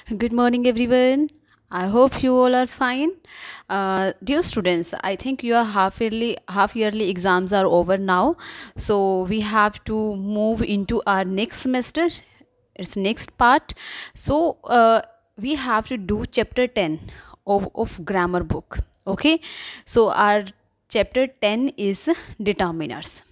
Good morning, everyone. I hope you all are fine. Dear students, I think your half yearly exams are over now, so we have to move into our next semester. It's next part. So we have to do chapter 10 of grammar book. Okay, so our chapter 10 is determiners.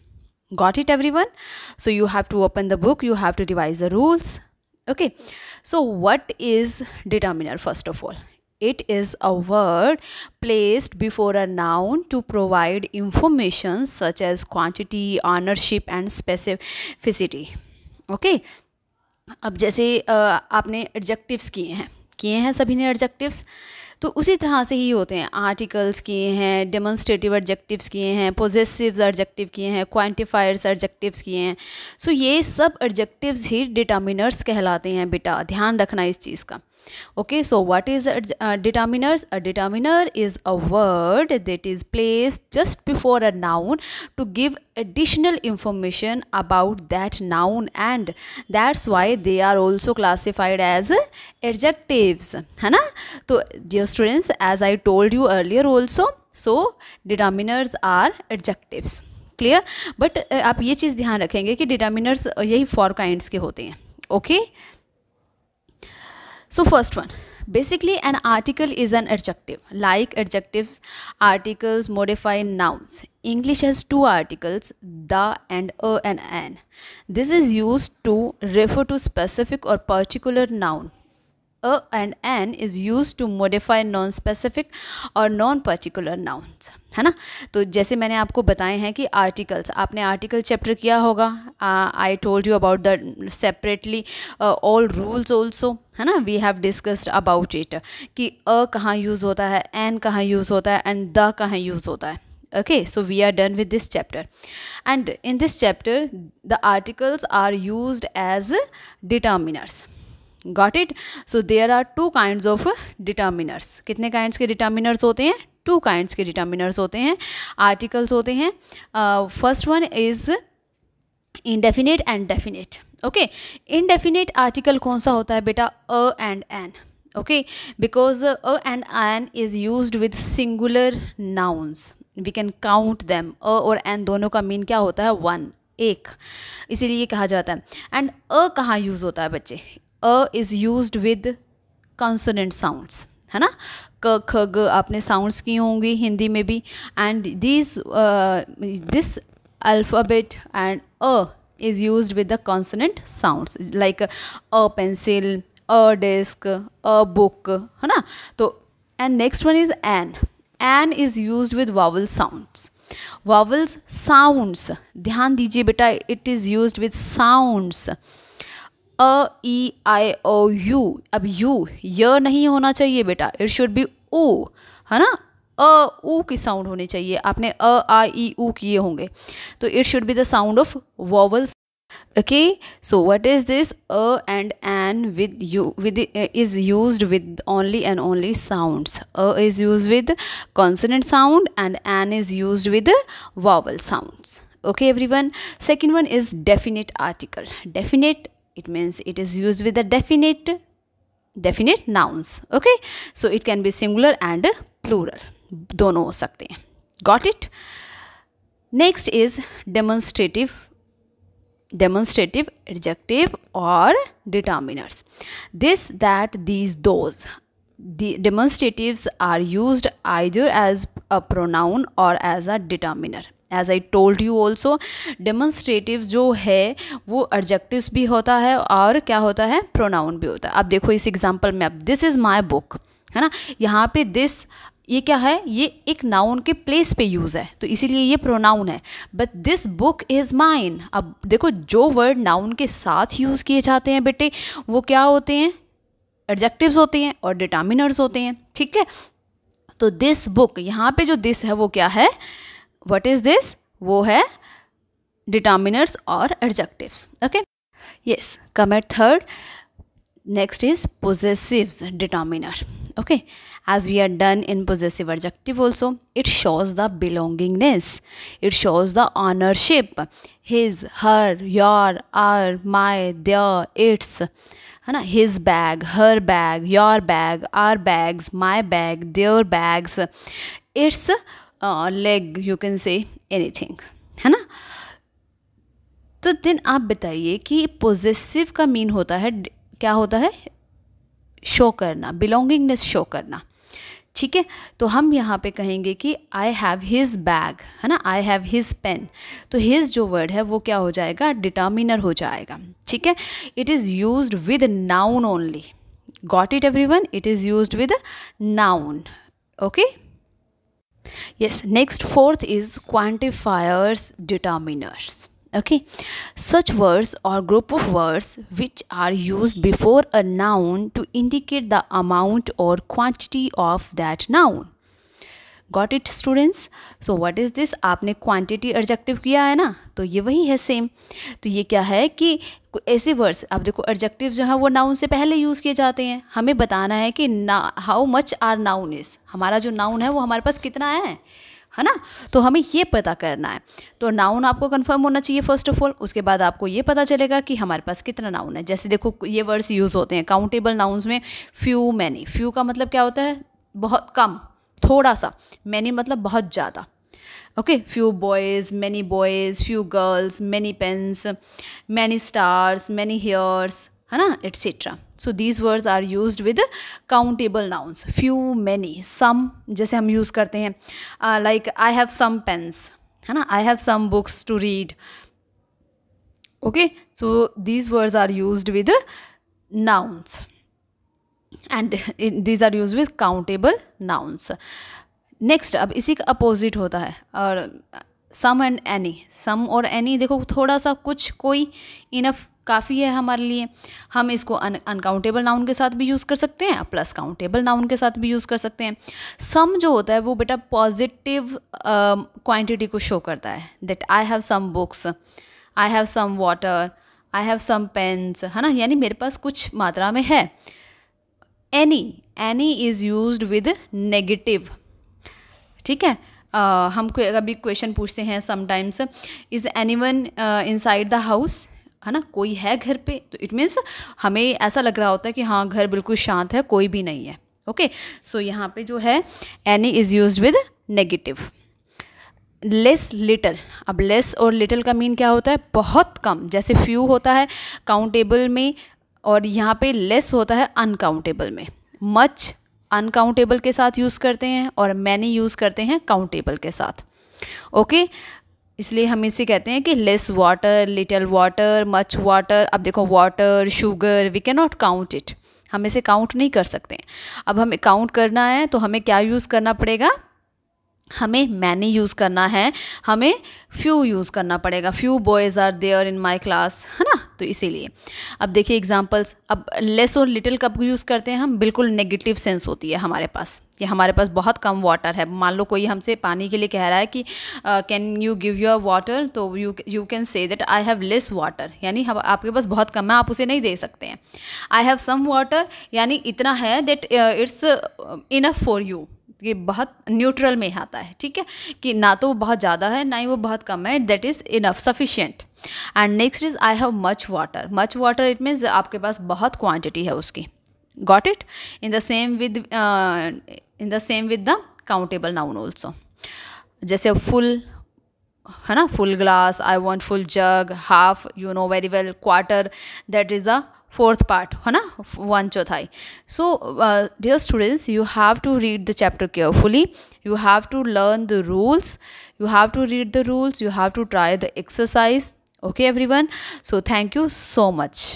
Got it, everyone? So you have to open the book, you have to revise the rules. Okay, so what is determiner? First of all, it is a word placed before a noun to provide information such as quantity, ownership and specificity. Okay, अब जैसे आपने adjectives किए हैं सभी ने adjectives, तो उसी तरह से ही होते हैं। आर्टिकल्स किए हैं, डेमोन्स्ट्रेटिव एडजेक्टिव्स किए हैं, पोजेसिव्स एडजेक्टिव किए हैं, क्वांटिफायर्स एडजेक्टिव्स किए हैं। सो ये सब एडजेक्टिव्स ही डिटर्मिनर्स कहलाते हैं बेटा, ध्यान रखना इस चीज़ का। Okay, so what is determiners? A determiner is a word that is placed just before a noun to give additional information about that noun, and that's why they are also classified as adjectives, है ना? तो dear students, as I told you earlier also, so determiners are adjectives. Clear? But आप ये चीज़ ध्यान रखेंगे कि determiners यही 4 kinds के होते हैं. Okay, so first one, basically an article is an adjective. Like adjectives, articles modify nouns. English has 2 articles, the and a and an. This is used to refer to specific or particular noun. A and an is used to modify non-specific और non-particular nouns, है ना? तो जैसे मैंने आपको बताए हैं कि आर्टिकल्स, आपने आर्टिकल चैप्टर किया होगा. I told you about the separately all rules also, है ना? We have discussed about it कि अ कहाँ यूज़ होता है, एन कहाँ यूज़ होता है एंड द कहाँ यूज़ होता है. Okay, so we are done with this chapter, and in this chapter the articles are used as determiners. Got it? So there are 2 kinds of determiners. कितने kinds के determiners होते हैं? 2 kinds के determiners होते हैं. Articles होते हैं. First one is indefinite and definite. Okay, indefinite article कौन सा होता है बेटा? A and an. Okay, because a and an is used with singular nouns. We can count them. A और an दोनों का मीन क्या होता है? 1, एक. इसीलिए कहा जाता है. एंड अ कहाँ यूज़ होता है बच्चे? अ is used with consonant sounds, है ना? क ख ग आपने साउंड्स की होंगी हिंदी में भी. And this alphabet and A is used with the consonant sounds, like a pencil, a desk, a book, है ना? तो and next one is N. N is used with vowel sounds. Vowels sounds, ध्यान दीजिए बेटा, it is used with sounds. A E I O U. अब U य नहीं होना चाहिए बेटा, इट शुड बी ऊ, है ना? अ ऊ की साउंड होनी चाहिए. आपने अ आ ई ऊ किए होंगे, तो it should be the sound of vowels. Okay, so what is this? A and an with you is used with only and only sounds. A is used with consonant sound and an is used with vowel sounds. Okay, everyone. Second one is definite article. Definite, it means it is used with the definite nouns. Okay, so it can be singular and plural, दोनों हो सकते हैं. Got it? Next is demonstrative adjective or determiners. This, that, these, those. The demonstratives are used either as a pronoun or as a determiner. As I told you also, demonstratives जो है वो adjectives भी होता है और क्या होता है? pronoun भी होता है. अब देखो इस एग्जाम्पल में, अब this is my book, है ना? यहाँ पे this ये क्या है? ये एक नाउन के प्लेस पे यूज़ है, तो इसीलिए ये प्रोनाउन है. But this book is mine. अब देखो, जो वर्ड नाउन के साथ यूज़ किए जाते हैं बेटे, वो क्या होते हैं? एडजेक्टिव्स होते हैं और डिटर्मिनर्स होते हैं. ठीक है, तो दिस बुक, यहाँ पे जो दिस है वो क्या है? What is this? वो है डिटर्मिनर्स और adjectives. Okay, yes. Come at third. Next is possessives determiner. Okay, as we are done in possessive adjective also, it shows the belongingness, it shows the ownership. His, her, your, our, my, their, its, है ना, his bag, her bag, your bag, are bags, my bag, their bags, its leg, you can say anything, है ना। तो then आप बताइए कि possessive का mean होता है, क्या होता है, शो करना, बिलोंगिंगनेस शो करना, ठीक है। तो हम यहाँ पे कहेंगे कि आई हैव हिज बैग, है ना, आई हैव हिज पेन, तो हिज जो वर्ड है वो क्या हो जाएगा, डिटर्मिनर हो जाएगा, ठीक है। It is used with noun only, got it everyone, it is used with noun, okay. Yes, next fourth is quantifiers, determiners. Okay, such words or group of words which are used before a noun to indicate the amount or quantity of that noun. Got it students? So what is this? आपने quantity adjective किया है ना, तो ये वही है same. तो ये क्या है कि ऐसे वर्ड्स, अब देखो एडजेक्टिव जो है वो नाउन से पहले यूज़ किए जाते हैं, हमें बताना है कि how much are noun is, हमारा जो नाउन है वो हमारे पास कितना है ना, तो हमें ये पता करना है। तो नाउन आपको कंफर्म होना चाहिए फर्स्ट ऑफ ऑल, उसके बाद आपको ये पता चलेगा कि हमारे पास कितना नाउन है। जैसे देखो ये वर्ड्स यूज़ होते हैं काउंटेबल नाउन्स में, फ्यू, मैनी। फ्यू का मतलब क्या होता है, बहुत कम, थोड़ा सा। मैनी मतलब बहुत ज़्यादा, okay. Few boys, few girls, many pens, many stars, many hairs, है ना, etcetera. So these words are used with countable nouns. Few, many, some, जैसे हम यूज़ करते हैं like I have some pens, है ना, I have some books to read, okay. So these words are used with nouns and these are used with countable nouns. Next, अब इसी का opposite होता है और सम एंड एनी। सम और एनी देखो थोड़ा सा, कुछ, कोई, इनफ, काफ़ी है हमारे लिए। हम इसको अनकाउंटेबल नाउन के साथ भी यूज़ कर सकते हैं, प्लस काउंटेबल नाउन के साथ भी यूज़ कर सकते हैं। सम जो होता है वो बेटा पॉजिटिव क्वांटिटी को शो करता है, that I have some books, I have some water, I have some pens, है ना, यानी मेरे पास कुछ मात्रा में है। Any is used with negative, ठीक है। हम अभी क्वेश्चन पूछते हैं sometimes, is anyone inside the house, है ना, कोई है घर पे, तो इट मीन्स हमें ऐसा लग रहा होता है कि हाँ घर बिल्कुल शांत है, कोई भी नहीं है, ओके। सो यहाँ पे जो है any is used with negative. Less, little. अब लेस और लिटल का मीन क्या होता है, बहुत कम, जैसे फ्यू होता है काउंटेबल में और यहाँ पे लेस होता है अनकाउंटेबल में। मच अनकाउंटेबल के साथ यूज़ करते हैं और मैनी यूज़ करते हैं काउंटेबल के साथ, ओके। इसलिए हम इसे कहते हैं कि less water, little water, much water. अब देखो water, sugar, we can not count it, हम इसे काउंट नहीं कर सकते। अब हमें काउंट करना है तो हमें क्या यूज़ करना पड़ेगा, हमें मैनी यूज़ करना है, हमें फ्यू यूज़ करना पड़ेगा। Few boys are there in my class, है ना, तो इसीलिए। अब देखिए एग्जांपल्स। अब लेस और लिटिल कब यूज़ करते हैं हम, बिल्कुल नेगेटिव सेंस होती है हमारे पास, कि हमारे पास बहुत कम वाटर है। मान लो कोई हमसे पानी के लिए कह रहा है कि can you give your water, तो you can say that I have less water, यानी आपके पास बहुत कम है, आप उसे नहीं दे सकते हैं। आई हैव सम वाटर, यानी इतना है that it's enough for you, ये बहुत न्यूट्रल में आता है, ठीक है, कि ना तो वो बहुत ज़्यादा है ना ही वो बहुत कम है, that is enough, sufficient. And next is I have much water. Much water it means आपके पास बहुत क्वांटिटी है उसकी, got it. In the same with the countable noun also, जैसे फुल, है ना, full glass, I want full jug, half, you know very well, quarter, that is the fourth part, है ना, 1/4। So dear students, you have to read the chapter carefully, you have to learn the rules, you have to read the rules, you have to try the exercise, okay everyone. So thank you so much.